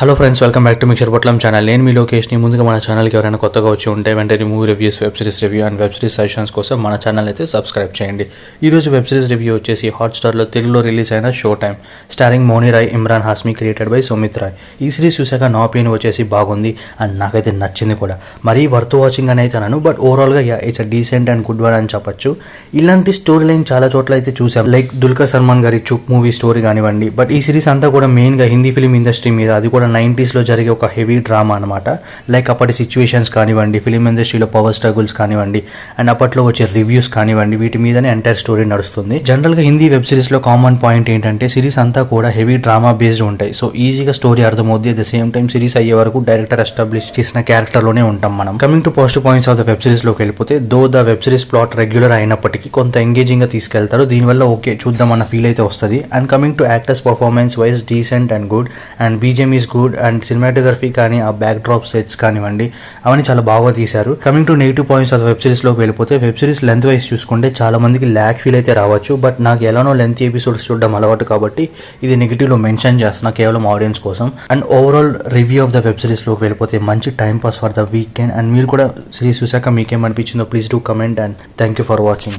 Hello friends, welcome back to mixture పొట్లం channel. నేను మీ లోకేష్ని. ముందుగా మన ఛానల్కి ఎవరైనా కొత్తగా వచ్చి ఉంటే వెంటనే movie reviews, web series review and web series suggestions కోసం మన ఛానల్ అయితే సబ్స్క్రైబ్ చేయండి. ఈరోజు వెబ్ సిరీస్ రివ్యూ వచ్చేసి హాట్స్టార్లో తెలుగులో రిలీజ్ అయిన show time, starring Mouni Roy, Emraan Hashmi, created by Sumit Roy. ఈ సిరీస్ చూసాక నా ఒపీనియన్ వచ్చేసి బాగుంది అండ్ నాకైతే నచ్చింది కూడా. మరీ వర్త్ వాచింగ్ అని అయితే అన్నాను, బట్ ఓవరాల్గా it's a decent and good one అని చెప్పొచ్చు. ఇలాంటి స్టోరీ లైన్ చాలా చోట్ల అయితే చూసాం, లైక్ దుల్కర్ సల్మాన్ గారి చుప్ మూవీ స్టోరీ కానివ్వండి. బట్ ఈ సిరీస్ అంతా కూడా మెయిన్గా హిందీ ఫిలిం ఇండస్ట్రీ మీద, అది కూడా 90s జరిగే ఒక హెవీ డ్రామా అనమాట. లైక్ అప్పటి సిచ్యువేషన్స్ కానివ్వండి, ఫిలిం ఇండస్ట్రీలో పవర్ స్ట్రగుల్స్ కానివ్వండి, అండ్ అప్పట్లో వచ్చే రివ్యూస్ కానివ్వండి, వీటి మీదనే ఎంటైర్ స్టోరీ నడుస్తుంది. జనరల్గా హిందీ వెబ్ సిరీస్లో కామన్ పాయింట్ ఏంటంటే సిరీస్ అంతా కూడా హెవీ డ్రామా బేస్డ్ ఉంటాయి. సో ఈజీగా స్టోరీ అర్థమవుద్ది. At the same time series అయ్యే వరకు డైరెక్టర్ ఎస్టాబ్లిష్ చేసిన క్యారెక్టర్లోనే ఉంటాం మనం. Coming to positive points of the web సిరీస్లోకి వెళ్ళిపోతే, though the web series plot regular అయినప్పటికీ కొంత ఎంగేజింగ్గా తీసుకెళ్తారు. దీనివల్ల ఓకే చూద్దాం అన్న ఫీల్ అయితే వస్తుంది. And coming to actors performance wise decent and good, and BGM is good, and cinematography కానీ ఆ బ్యాక్ డ్రాప్ సెట్స్ కానివ్వండి అవన్నీ చాలా బాగా తీశారు. Coming to negative points of web సిరీస్లోకి వెళ్ళిపోతే, వెబ్ సిరీస్ లెంత్ వైజ్ చూసుకుంటే చాలా మందికి ల్యాక్ ఫీల్ అయితే రావచ్చు. బట్ నాకు ఎలానో లెంత్ ఎపిసోడ్స్ చూడడం అలవాటు కాబట్టి ఇది నెగిటివ్లో మెన్షన్ చేస్తున్నా కేవలం ఆడియన్స్ కోసం. And overall review of the web సిరీస్లోకి వెళ్ళిపోతే, మంచి time pass for the weekend. And మీరు కూడా సిరీస్ చూసాక మీకేమనిపించిందో please do comment. And thank you for watching.